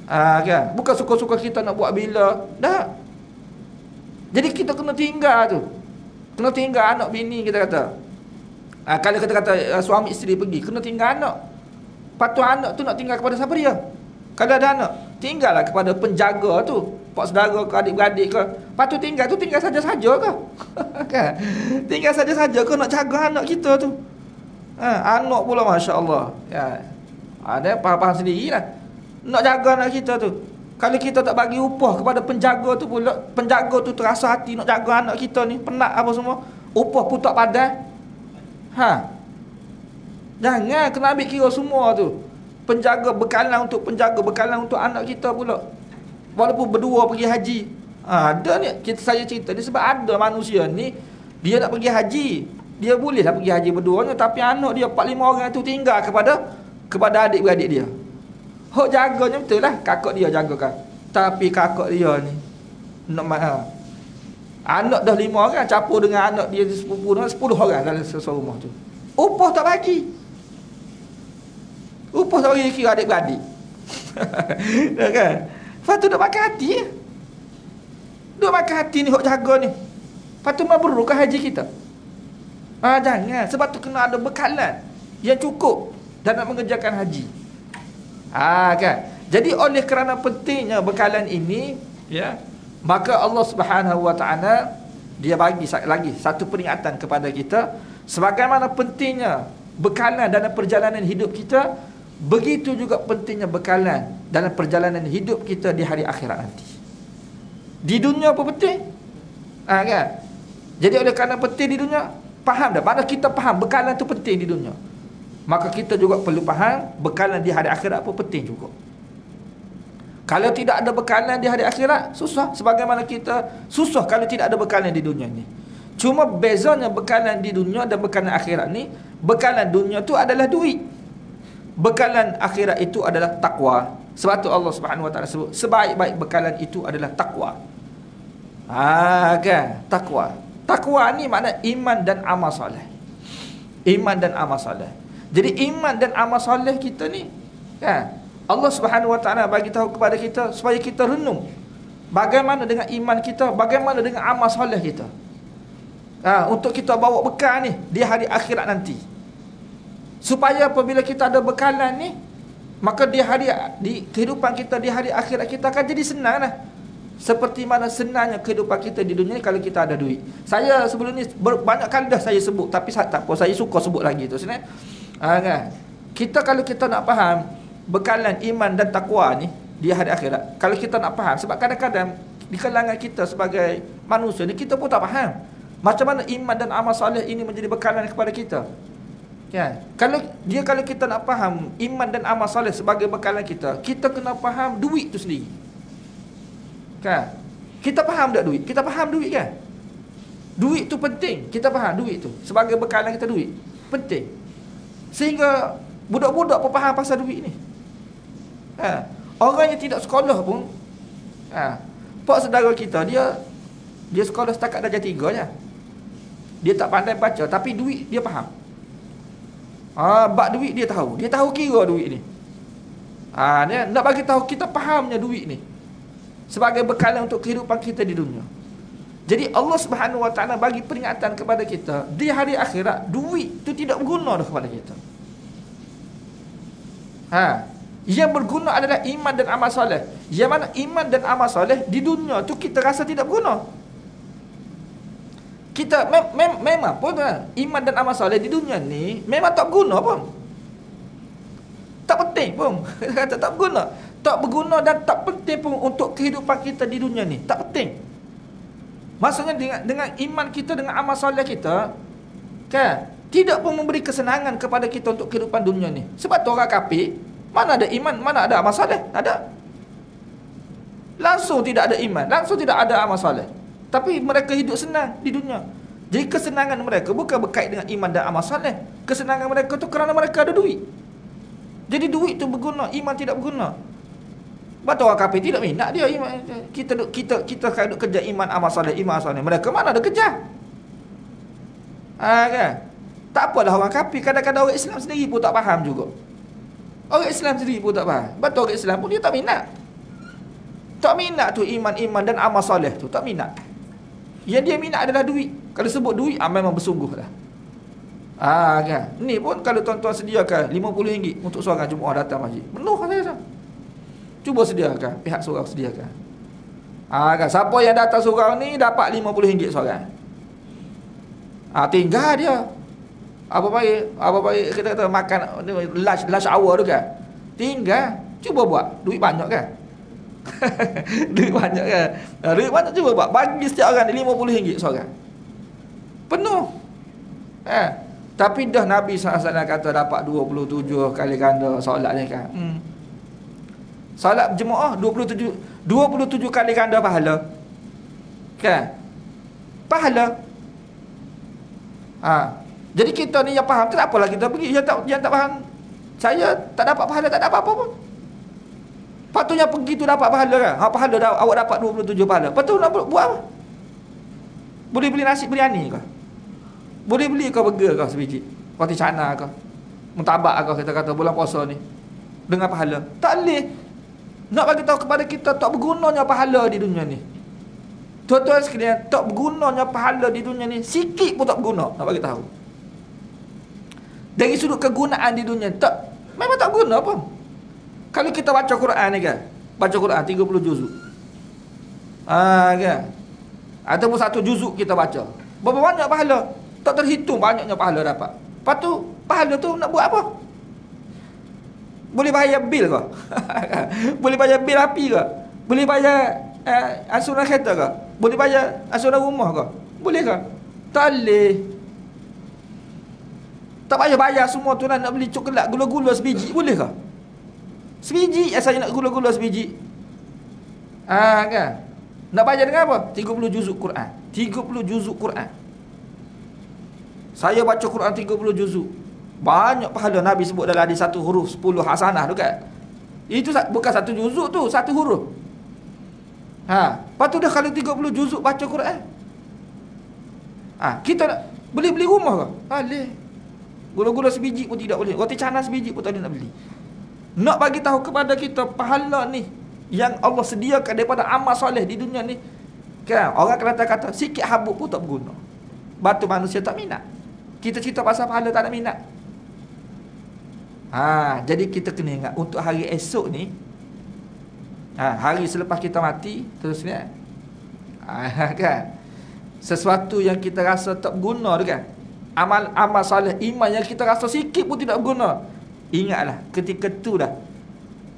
Kan? Bukan suka-suka kita nak buat bila. Dah. Jadi kita kena tinggal tu. Kena tinggal anak bini kita kata. Kalau kita kata suami isteri pergi, kena tinggal anak. Patut anak tu nak tinggal kepada siapa dia? Kalau ada anak, tinggallah kepada penjaga tu, pak saudara ke adik-beradik ke. Patut tinggal tu tinggal saja-saja ke? Kan? Tinggal saja-saja ke nak jaga anak kita tu? Anak pula masya-Allah. Ya. Ada faham sendirilah. Nak jaga anak kita tu. Kalau kita tak bagi upah kepada penjaga tu pula, penjaga tu terasa hati nak jaga anak kita ni, penat apa semua, upah pun tak padan. Jangan kena ambil kira semua tu. Penjaga bekalan untuk anak kita pula. Walaupun berdua pergi haji. Ada ni saya cerita ni sebab ada manusia ni dia nak pergi haji. Dia bolehlah pergi haji berduanya, tapi anak dia 4-5 orang tu tinggal kepada adik-beradik dia. Hok jaganya betul lah, kakak dia jagakan. Tapi kakak dia ni nak mahal. Anak dah 5 orang campur dengan anak dia sepupu dengan 10 orang dalam sesuatu rumah tu. Upah tak bagi. Upah tak bagi kira adik-beradik. Dah kan? Lepas tu duk makan hati. Duk makan hati ni hok jaga ni. Lepas tu mabrur ke haji kita? Jangan. Sebab tu kena ada bekalan yang cukup dan nak mengerjakan haji. Kan? Jadi oleh kerana pentingnya bekalan ini, ya, maka Allah Subhanahu Wa Taala dia bagi lagi satu peringatan kepada kita sebagaimana pentingnya bekalan dalam perjalanan hidup kita, begitu juga pentingnya bekalan dalam perjalanan hidup kita di hari akhirat nanti. Di dunia apa penting? Kan? Jadi oleh kerana penting di dunia, faham dah, mana kita faham bekalan tu penting di dunia, maka kita juga perlu faham bekalan di hari akhirat pun penting juga. Kalau tidak ada bekalan di hari akhirat, susah. Sebagaimana kita susah kalau tidak ada bekalan di dunia ni. Cuma bezanya bekalan di dunia dan bekalan akhirat ni, bekalan dunia tu adalah duit. Bekalan akhirat itu adalah takwa. Sebab tu Allah Subhanahu Wa Taala sebut sebaik-baik bekalan itu adalah takwa. Kan? Takwa. Takwa ni makna iman dan amal soleh. Iman dan amal soleh. Jadi iman dan amal soleh kita ni, kan, Allah Subhanahu Wa Taala bagi tahu kepada kita supaya kita renung bagaimana dengan iman kita, bagaimana dengan amal soleh kita. Untuk kita bawa bekal ni di hari akhirat nanti. Supaya apabila kita ada bekalan ni, maka di kehidupan kita di hari akhirat kita akan jadi senang lah. Seperti mana senangnya kehidupan kita di dunia ni kalau kita ada duit. Saya sebelum ni banyak kali dah saya sebut, tapi tak apa, saya suka sebut lagi tu sebenarnya. Kan? Kita kalau kita nak faham bekalan iman dan takwa ni di hari akhirat, kalau kita nak faham, sebab kadang-kadang di kalangan kita sebagai manusia ni kita pun tak faham macam mana iman dan amal soleh ini menjadi bekalan kepada kita. Kan? Kalau kita nak faham iman dan amal soleh sebagai bekalan kita, kita kena faham duit tu sendiri. Kan? Kita faham tak duit? Kita faham duit kan? Duit tu penting. Kita faham duit tu sebagai bekalan kita, duit penting. Sehingga budak-budak pun faham pasal duit ni. Orang yang tidak sekolah pun, pak saudara kita, dia sekolah setakat darjah 3 je. Dia tak pandai baca, tapi duit dia faham. Bab duit dia tahu. Dia tahu kira duit ni. Dia nak bagi tahu kita fahamnya duit ni sebagai bekalan untuk kehidupan kita di dunia. Jadi Allah Subhanahu Wa Taala bagi peringatan kepada kita di hari akhirat, duit tu tidak berguna dah kepada kita. Yang berguna adalah iman dan amal soleh. Yang mana iman dan amal soleh di dunia tu kita rasa tidak berguna. Kita memang pun iman dan amal soleh di dunia ni memang tak berguna pun. Tak penting pun. Kata tak berguna. Tak berguna dan tak penting pun untuk kehidupan kita di dunia ni. Tak penting. Maksudnya dengan iman kita, dengan amal soleh kita, kan, tidak pun memberi kesenangan kepada kita untuk kehidupan dunia ni. Sebab tu orang kafir, mana ada iman, mana ada amal soleh? Tak ada. Langsung tidak ada iman, langsung tidak ada amal soleh. Tapi mereka hidup senang di dunia. Jadi kesenangan mereka bukan berkait dengan iman dan amal soleh. kesenangan mereka tu kerana mereka ada duit. Jadi duit tu berguna, iman tidak berguna. Betul orang kafir tidak minat dia iman. Kita duk kerja iman amal soleh, iman soleh. Mereka mana ada kerja? Kan? Tak apalah orang kafir, kadang-kadang orang Islam sendiri pun tak faham juga. Orang Islam sendiri pun tak faham. Betul orang Islam pun dia tak minat. Tak minat tu iman dan amal soleh tu, tak minat. Yang dia minat adalah duit. Kalau sebut duit, memang bersungguh lah. Kan? Ni pun kalau tuan-tuan sediakan RM50 untuk seorang Jumaat datang masjid, penuh saya. Cuba sediakan, pihak surau sediakan. Kan? Siapa yang datang surau ni dapat RM50 seorang. Tinggal dia. Apa baik kita kata makan lunch hour tu kan. Tinggal, cuba buat. Duit banyak kan? Duit banyak kan? Duit banyak, cuba buat. Bagi setiap orang RM50 seorang. Penuh. Tapi dah Nabi SAW kata dapat 27 kali ganda solat ni kan. Solat jemaah 27 kali ganda pahala. Kan? Pahala. Jadi kita ni yang faham, tak apalah kita pergi. Yang tak faham, saya tak dapat pahala, tak dapat apa pun. Patutnya pergi tu dapat pahala kan. Pahala awak dapat 27 pahala. Patut nak buat apa? Boleh beli nasi biryani ke? Boleh beli kau burger kau sebiji, roti cana kau, mutabak kau kita kata bulan puasa ni dengan pahala. Tak boleh. Nak bagi tahu kepada kita tak bergunanya pahala di dunia ni. Tuan-tuan sekalian, tak bergunanya pahala di dunia ni, sikit pun tak berguna. Nak bagi tahu. Dari sudut kegunaan di dunia tak, memang tak guna pun. Kalau kita baca Quran ni kan, baca Quran 30 juzuk. Kan? Ataupun satu juzuk kita baca, berapa banyak pahala? Tak terhitung banyaknya pahala dapat. Lepas tu, pahala tu nak buat apa? Boleh bayar bil ke? Boleh bayar bil api ke? Boleh bayar asuran kereta ke? Boleh bayar asuran rumah ke? Boleh ke? Tak boleh. Tak payah bayar semua tu nak beli coklat gula-gula sebiji. Boleh ke? Sebiji saya nak gula-gula sebiji. Kan? Nak bayar dengan apa? 30 juzuk Quran. 30 juzuk Quran. Saya baca Quran 30 juzuk. Banyak pahala. Nabi sebut dalam hadis satu huruf 10 hasanah tu kan. Itu bukan satu juzuk tu, satu huruf. Lepas tu dah kalau 30 juzuk baca Quran. Kita nak boleh beli rumah ke? Boleh. Gula-gula sebiji pun tidak boleh. Roti canai sebiji pun tak boleh nak beli. Nak bagi tahu kepada kita pahala ni yang Allah sediakan daripada amal soleh di dunia ni kan. Orang kata sikit habuk pun tak berguna. Batu manusia tak minat. Kita cerita pasal pahala tak ada minat. Jadi kita kena ingat untuk hari esok ni, hari selepas kita mati, terusnya kan, sesuatu yang kita rasa tak berguna tu kan, amal soleh iman yang kita rasa sikit pun tidak berguna, ingatlah ketika tu dah,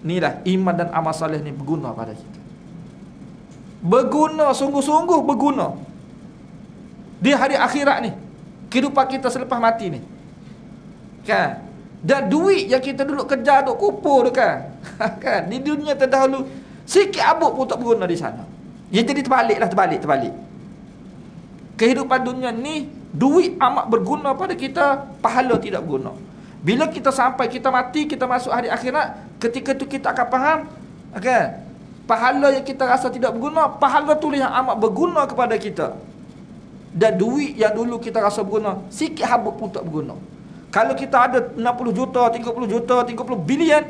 ni dah iman dan amal soleh ni berguna pada kita. Berguna, sungguh-sungguh berguna di hari akhirat ni, kehidupan kita selepas mati ni kan. Dan duit yang kita duduk kerja, duduk kupur tu kan kan, di dunia terdahulu sikit abuk pun tak berguna di sana. Yang jadi terbalik. Kehidupan dunia ni, duit amat berguna pada kita, pahala tidak berguna. Bila kita sampai, kita mati, kita masuk hari akhirat, ketika tu kita akan faham kan, pahala yang kita rasa tidak berguna, pahala tu yang amat berguna kepada kita. Dan duit yang dulu kita rasa berguna, sikit habuk pun tak berguna. Kalau kita ada 60 juta, 30 juta, 30 bilion,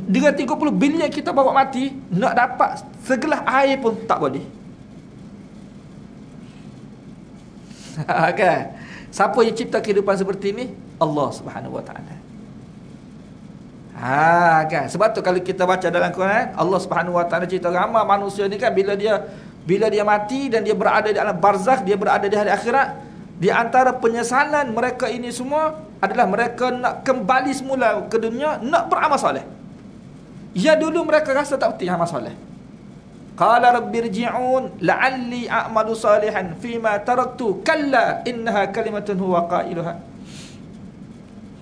dengan 30 bilion kita bawa mati, nak dapat segelas air pun tak boleh. Kan? Siapa yang cipta kehidupan seperti ini? Allah Subhanahu Wa Taala. Kan? Sebab tu kalau kita baca dalam Quran, Allah Subhanahu Wa Taala cerita ramai manusia ni kan, bila dia mati dan dia berada di alam barzakh, dia berada di hari akhirat, di antara penyesalan mereka ini semua adalah mereka nak kembali semula ke dunia, nak beramal soleh. Ya dulu mereka rasa tak penting amal soleh. Qala rabbirji'un la'alli a'malu salihan fima taraktu kalla innaha kalimatun huwa qailuha.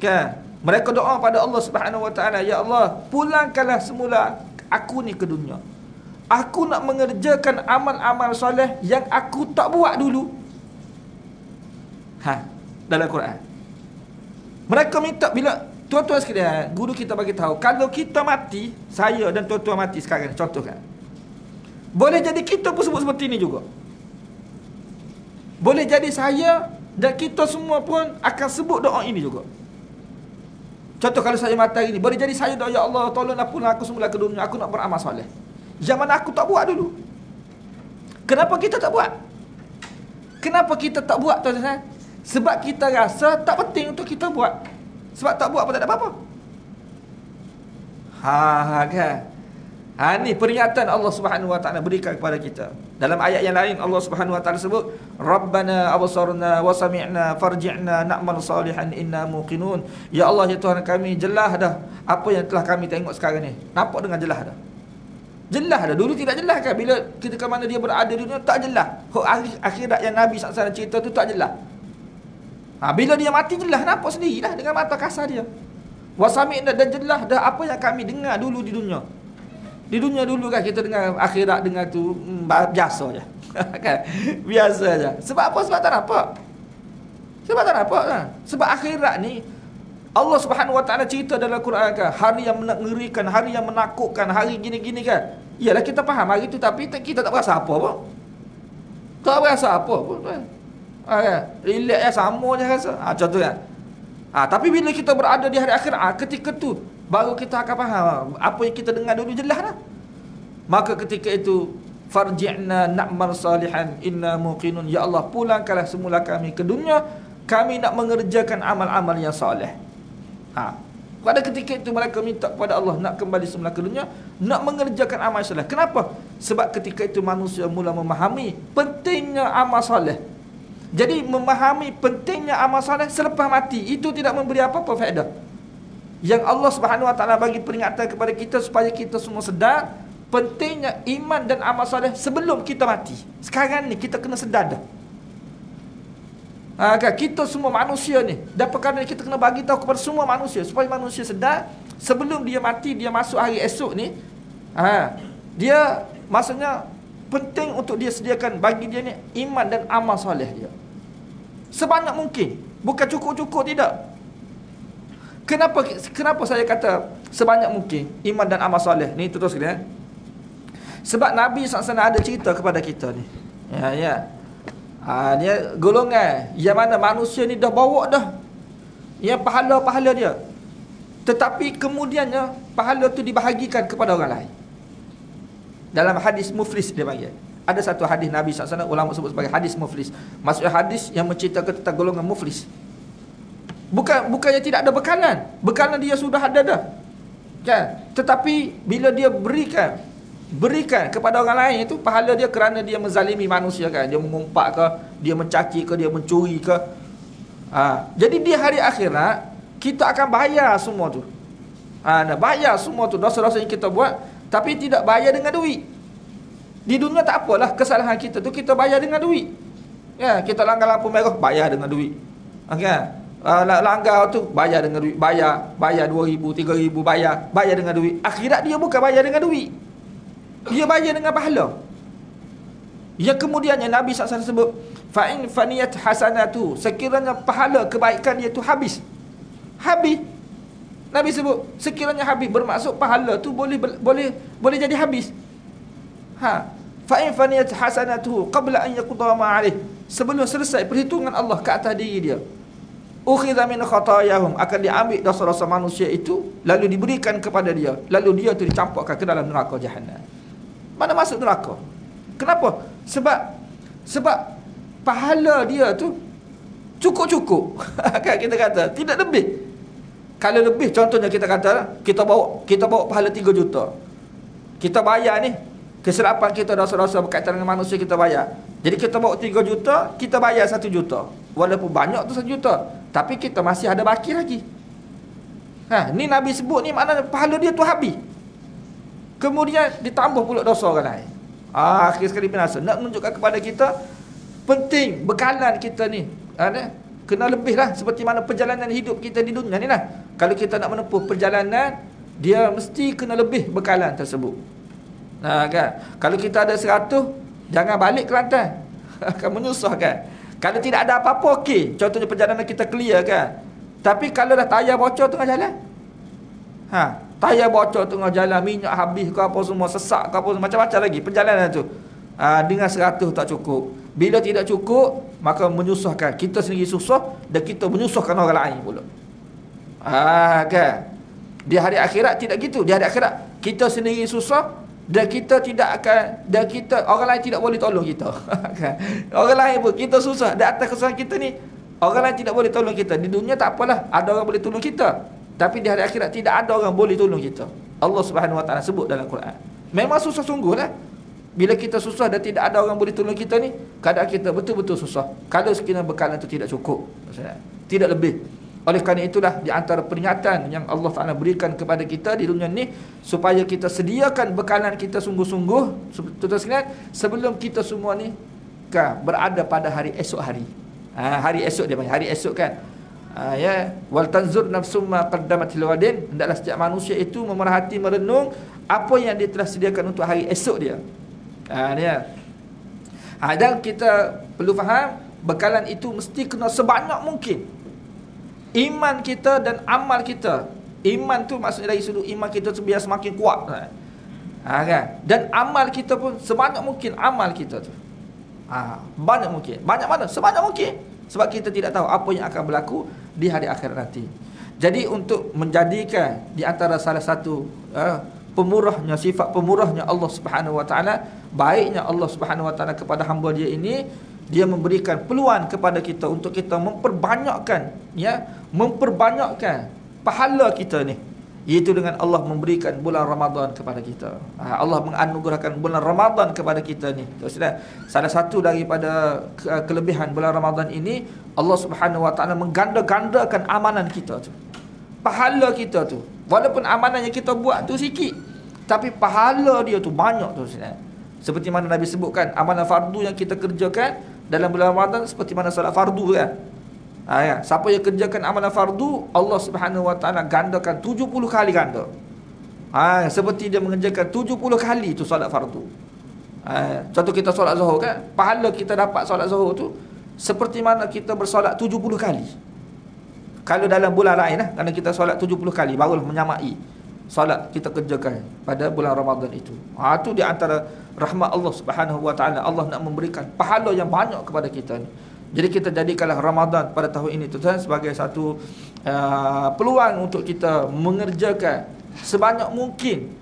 Kan? Mereka doa pada Allah Subhanahu Wa Taala, ya Allah, pulangkanlah semula aku ni ke dunia. Aku nak mengerjakan amal-amal soleh yang aku tak buat dulu. Dalam Quran. Mereka minta bila tuan-tuan sekalian, guru kita bagi tahu, kalau kita mati, saya dan tuan-tuan mati sekarang, contoh kan. Boleh jadi kita pun sebut seperti ini juga. Boleh jadi saya dan kita semua pun akan sebut doa ini juga. Contoh kalau saya mati hari ini, boleh jadi saya doa, ya Allah tolong ampunlah aku semula ke dunia, aku nak beramal soleh. Zaman aku tak buat dulu. Kenapa kita tak buat? Kenapa kita tak buat, tuan-tuan? Sebab kita rasa tak penting untuk kita buat. Sebab tak buat apa tak ada apa-apa. Kan. Ni peringatan Allah Subhanahu wa taala berikan kepada kita. Dalam ayat yang lain Allah Subhanahu wa taala sebut, Rabbana absarna wa sami'na farji'na na'mal salihan inna muqinun. Ya Allah, ya Tuhan kami, jelas dah apa yang telah kami tengok sekarang ni. Nampak dengan jelas dah. Jelas dah. Dulu tidak jelas kan, bila ketika mana dia berada di dunia tak jelas. Akhirat yang Nabi SAW cerita tu tak jelas. Bila dia mati jelas, nampak sendirilah dengan mata kasar dia. Wasami'na, dan jelas dah apa yang kami dengar dulu di dunia. Di dunia dulu kan kita dengar akhirat, dengar tu biasa je. Kan? Biasa je. Sebab apa? Sebab tak nampak. Sebab tak nampak kan? Sebab akhirat ni Allah Subhanahu wa taala cerita dalam Quran kan, hari yang mengerikan, hari yang menakutkan, hari gini-gini kan. Iyalah kita faham hari tu, tapi kita tak berasa apa pun. Tak berasa apa pun kan. Relax je, sama je rasa. Contoh kan. Tapi bila kita berada di hari akhirat, ketika tu baru kita akan faham apa yang kita dengar dulu jelas dah. Maka ketika itu farji'na na'mal salihan inna muqinun. Ya Allah, pulangkanlah semula kami ke dunia, kami nak mengerjakan amal-amal yang soleh. Pada ketika itu mereka minta kepada Allah nak kembali semula ke dunia, nak mengerjakan amal soleh. Kenapa? Sebab ketika itu manusia mula memahami pentingnya amal soleh. Jadi memahami pentingnya amal soleh selepas mati itu tidak memberi apa-apa faedah. Yang Allah Subhanahu wa taala bagi peringatan kepada kita supaya kita semua sedar pentingnya iman dan amal soleh sebelum kita mati. Sekarang ni kita kena sedar dah. Kita semua manusia ni, dan perkara ni kita kena bagi tahu kepada semua manusia supaya manusia sedar sebelum dia mati, dia masuk hari esok ni, dia maksudnya penting untuk dia sediakan bagi dia ni iman dan amal soleh dia sebanyak mungkin, bukan cukup-cukup, tidak. Kenapa saya kata sebanyak mungkin iman dan amal soleh ni? Terus sekalian, sebab Nabi SAW ada cerita kepada kita ni. Dia golongan yang mana manusia ni dah bawa dah yang pahala-pahala dia, tetapi kemudiannya pahala tu dibahagikan kepada orang lain. Dalam hadis muflis dia panggil. Ada satu hadis Nabi SAW, ulama sebut sebagai hadis muflis. Maksudnya hadis yang menceritakan tentang golongan muflis. Bukannya tidak ada bekalan. Bekalan dia sudah ada dah. Kan? Tetapi bila dia berikan kepada orang lain itu pahala dia kerana dia menzalimi manusia kan. Dia mengumpat ke, dia mencaci ke, dia mencuri ke. Jadi di hari akhirat kita akan bayar semua tu. Bayar semua tu dosa-dosa yang kita buat, tapi tidak bayar dengan duit. Di dunia tak apalah kesalahan kita tu kita bayar dengan duit. Ya, kita langgar lampu merah bayar dengan duit. Kan? Langgar tu bayar dengan duit, bayar 2,000, 3,000 bayar dengan duit. Akhirat dia bukan bayar dengan duit. Dia bayar dengan pahala. Yang kemudiannya Nabi SAW sebut, fa in faniyat hasanatu, sekiranya pahala kebaikan dia tu habis. Nabi sebut sekiranya habis, bermaksud pahala tu boleh jadi habis. Fa in faniyat hasanatu qabla an yaqda ma alaih, sebelum selesai perhitungan Allah ke atas diri dia, ukhidha min khatayahum, akan diambil dosa-dosa manusia itu lalu diberikan kepada dia, lalu dia tu dicampakkan ke dalam neraka Jahannam. Mana masuk neraka? Kenapa? Sebab pahala dia tu cukup-cukup. Kan kita kata tidak lebih. Kalau lebih, contohnya kita kata kita bawa pahala 3 juta. Kita bayar ni, kesilapan kita dosa-dosa berkaitan dengan manusia kita bayar. Jadi kita bawa 3 juta, kita bayar 1 juta. Walaupun banyak tu 1 juta, tapi kita masih ada baki lagi. Ni Nabi sebut ni maknanya pahala dia tu habis. Kemudian ditambah pula dosa orang lain. Akhir sekali binasa. Nak menunjukkan kepada kita penting bekalan kita ni. Kena lebih lah, seperti mana perjalanan hidup kita di dunia ni lah. Kalau kita nak menempuh perjalanan, dia mesti kena lebih bekalan tersebut. Kan? Kalau kita ada 100, jangan balik Kelantan. Akan menyusahkan. Kalau tidak ada apa-apa, okey. Contohnya perjalanan kita clear kan. Tapi kalau dah tayar bocor tengah jalan, tayar bocor tengah jalan, minyak habis ke apa semua, sesak ke apa semua, macam-macam lagi perjalanan tu, dengan 100 tak cukup. Bila tidak cukup, maka menyusahkan kita sendiri, susah, dan kita menyusahkan orang lain pula. Kan? Di hari akhirat tidak gitu. Di hari akhirat kita sendiri susah, dan kita tidak akan, dan kita, orang lain tidak boleh tolong kita. Orang lain pun kita susah, dan atas kesalahan kita ni orang lain tidak boleh tolong kita. Di dunia tak apalah, ada orang boleh tolong kita, tapi di hari akhirat tidak ada orang boleh tolong kita. Allah Subhanahu Wa Taala sebut dalam Quran. Memang susah sungguhlah. Bila kita susah dan tidak ada orang boleh tolong kita ni, keadaan kita betul-betul susah. Kalau sekiranya bekalan itu tidak cukup, tidak lebih. Oleh kerana itulah di antara peringatan yang Allah Ta'ala berikan kepada kita di dunia ni, supaya kita sediakan bekalan kita sungguh-sungguh, sebelum kita semua ni berada pada hari esok hari. Hari esok dia panggil, hari esok kan. Ya, wal tanzur nafsum ma qaddamat liwadin, hendaklah setiap manusia itu memerhati, merenung apa yang dia telah sediakan untuk hari esok dia. Dan kita perlu faham, bekalan itu mesti kena sebanyak mungkin. Iman kita dan amal kita. Iman tu maksudnya dari sudut iman kita tu biar semakin kuat, kan? Dan amal kita pun sebanyak mungkin amal kita tu. Banyak mungkin. Banyak mana? Sebanyak mungkin. Sebab kita tidak tahu apa yang akan berlaku di hari akhirat nanti. Jadi untuk menjadikan di antara salah satu pemurahnya, sifat pemurahnya Allah Subhanahu Wa Taala, baiknya Allah Subhanahu Wa Taala kepada hamba dia ini, dia memberikan peluang kepada kita untuk kita memperbanyakkan pahala kita ni, iaitu dengan Allah memberikan bulan Ramadan kepada kita. Allah menganugerahkan bulan Ramadan kepada kita ni. Salah satu daripada kelebihan bulan Ramadan ini, Allah Subhanahu Wa Taala mengganda-gandakan amalan kita tu, pahala kita tu. Walaupun amalan yang kita buat tu sikit, tapi pahala dia tu banyak tu. Seperti mana Nabi sebutkan, amalan fardu yang kita kerjakan dalam bulan Ramadan seperti mana solat fardu kan. Siapa yang kerjakan amalan fardu, Allah Subhanahu Wa Taala gandakan 70 kali ganda. Seperti dia mengerjakan 70 kali tu solat fardu. Contoh kita solat Zuhur kan, pahala kita dapat solat Zuhur tu seperti mana kita bersolat 70 kali. Kalau dalam bulan lain kerana kita solat 70 kali barulah menyamai solat kita kerjakan pada bulan Ramadan itu. Itu di antara rahmat Allah Subhanahu Wa Taala. Allah nak memberikan pahala yang banyak kepada kita ni. Jadi kita jadikanlah Ramadan pada tahun ini tuan sebagai satu peluang untuk kita mengerjakan sebanyak mungkin,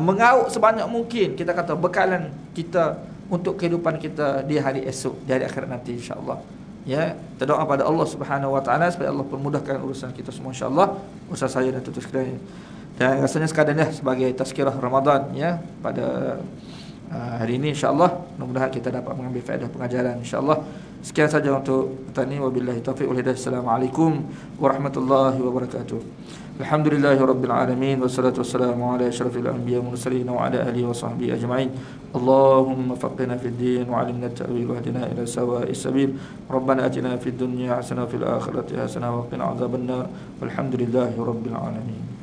mengauk sebanyak mungkin, kita kata bekalan kita untuk kehidupan kita di hari esok, di hari akhirat nanti insya-Allah. Ya, kita doa pada Allah Subhanahu Wa Taala supaya Allah permudahkan urusan kita semua insya-Allah, urusan saya dan tutus sekalian. Dan rasanya sekadar sebagai tazkirah Ramadan ya pada hari ini insya-Allah, mudah-mudahan kita dapat mengambil faedah pengajaran insya-Allah. Sekian saja untuk petang ini, wabillahi taufiq wal hidayah. Assalamualaikum warahmatullahi wabarakatuh. Alhamdulillahirabbil alamin, wassalatu wassalamu ala asyrafil anbiya'i wal mursalin wa ala alihi wa sahbihi ajma'in. Allahumma faqihna fid din wa 'allimna at-ta'wil wa hdina ila sawa'is sabil. Rabbana atina fid dunya hasanah wa fil akhirati hasanah wa qina adzabannar. Walhamdulillahirabbil alamin.